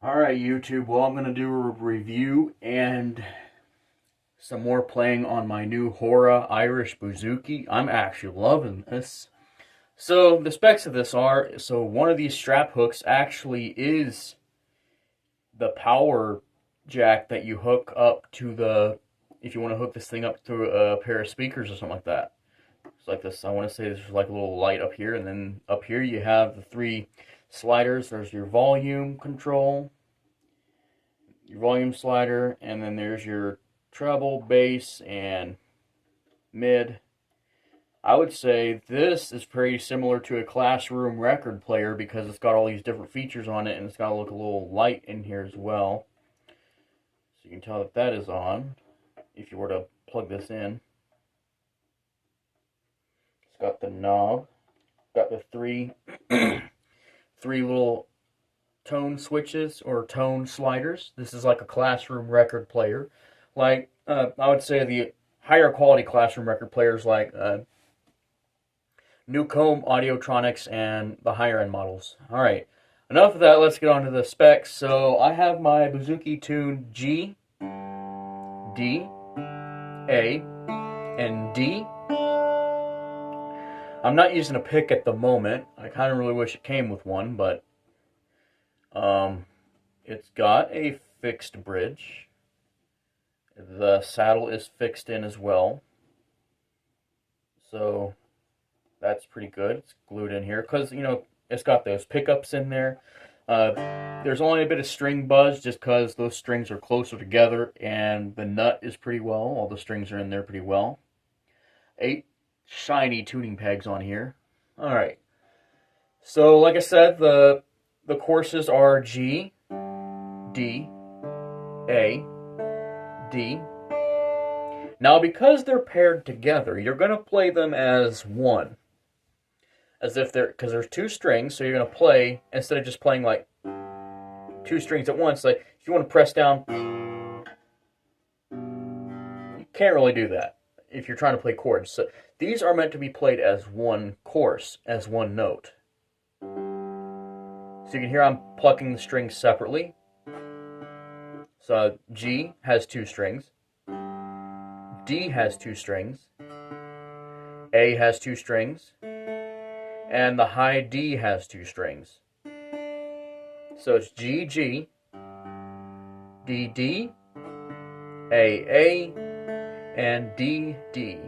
Alright, YouTube, well, I'm going to do a review and some more playing on my new Hora Irish bouzouki. I'm actually loving this. So, the specs of this are, one of these strap hooks actually is the power jack that you hook up to if you want to hook this thing up to a pair of speakers or something like that. It's like this, I want to say there's like a little light up here, and then up here you have the three sliders. There's your volume control, your volume slider, and then there's your treble, bass, and mid. I would say this is pretty similar to a classroom record player because it's got all these different features on it, and it's got to look a little light in here as well. So you can tell that that is on if you were to plug this in. It's got the knob, got the three little tone switches or tone sliders. This is like a classroom record player. Like, I would say the higher quality classroom record players like Newcomb Audiotronics and the higher end models. Alright, enough of that, let's get on to the specs. So I have my bouzouki tuned G, D, A, and D. I'm not using a pick at the moment. I kind of really wish it came with one, but it's got a fixed bridge. The saddle is fixed in as well. So that's pretty good. It's glued in here because, it's got those pickups in there. There's only a bit of string buzz just because those strings are closer together, and the nut is pretty well. All the strings are in there pretty well. 8 shiny tuning pegs on here. Alright. So, like I said, the courses are G, D, A, D. Now, because they're paired together, you're going to play them as one. As if because there's two strings, so you're going to play, instead of just playing like two strings at once, like if you want to press down, you can't really do that if you're trying to play chords. So these are meant to be played as one course, as one note. So you can hear I'm plucking the strings separately. So G has two strings, D has two strings, A has two strings, and the high D has two strings. So it's G, G, D, D, A, and D, D.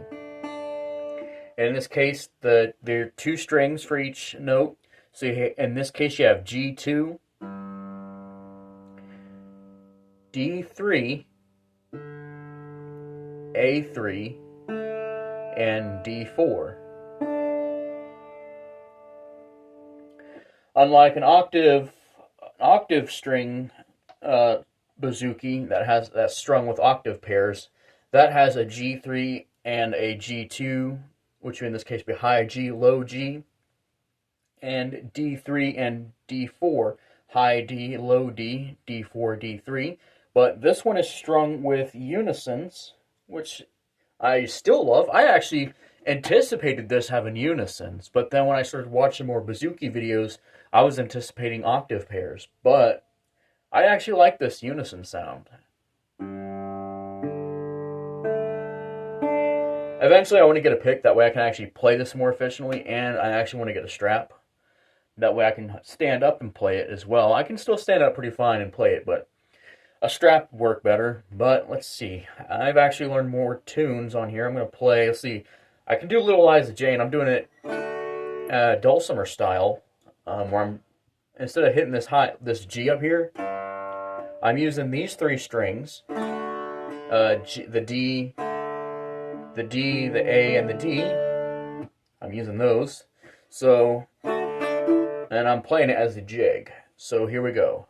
And in this case, there are two strings for each note. So in this case, you have G2, D3, A3, and D4. Unlike an octave string bouzouki that's strung with octave pairs, that has a G3 and a G2, which in this case would be high G, low G, and D3 and D4, high D, low D, D4, D3. But this one is strung with unisons, which I still love. I actually anticipated this having unisons, but then when I started watching more bouzouki videos, I was anticipating octave pairs. But I actually like this unison sound. Eventually I want to get a pick, that way I can actually play this more efficiently, and I actually want to get a strap. That way I can stand up and play it as well. I can still stand up pretty fine and play it, but a strap would work better. But let's see. I've actually learned more tunes on here. I'm going to play, let's see. I can do Little Liza Jane. I'm doing it dulcimer style, where I'm, instead of hitting this G up here, I'm using these three strings, the D, the A, and the D. I'm using those. So, and I'm playing it as a jig. So here we go.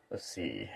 Let's see.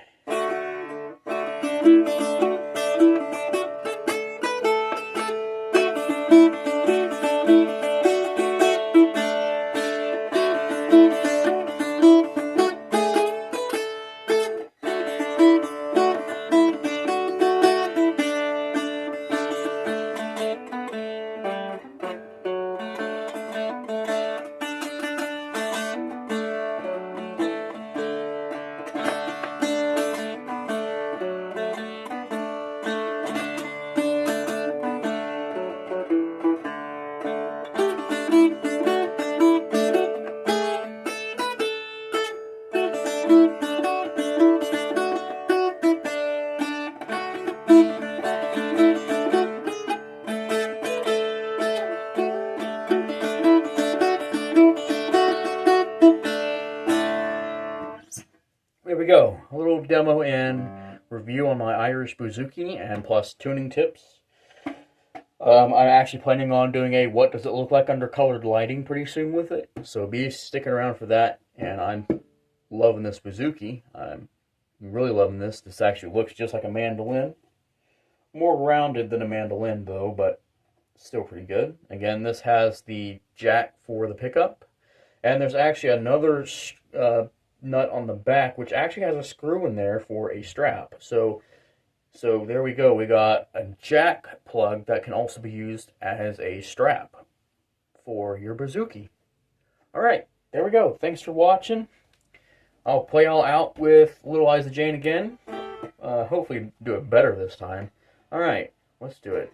There we go. A little demo and review on my Irish bouzouki and plus tuning tips. I'm actually planning on doing a what does it look like under colored lighting pretty soon with it. So be sticking around for that. And I'm loving this bouzouki. I'm really loving this. This actually looks just like a mandolin. More rounded than a mandolin though, but still pretty good. Again, this has the jack for the pickup. And there's actually another nut on the back, which actually has a screw in there for a strap. So there we go. We got a jack plug that can also be used as a strap for your bouzouki. All right, there we go. Thanks for watching. I'll play all out with Little Eyes of Jane again. Hopefully do it better this time. All right, let's do it.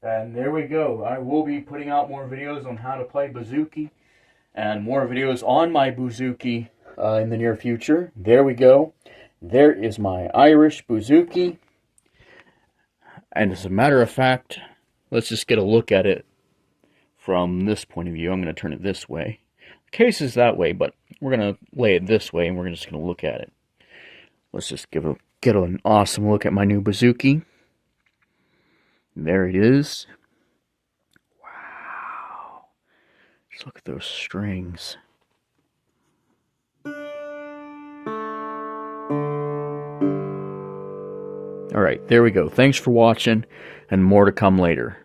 And there we go. I will be putting out more videos on how to play bouzouki and more videos on my bouzouki in the near future. There we go. There is my Irish bouzouki. And as a matter of fact, let's just get a look at it from this point of view. I'm going to turn it this way. The case is that way, but we're going to lay it this way and we're just going to look at it. Let's just get an awesome look at my new bouzouki. There it is. Wow. Just look at those strings. Alright, there we go. Thanks for watching, and more to come later.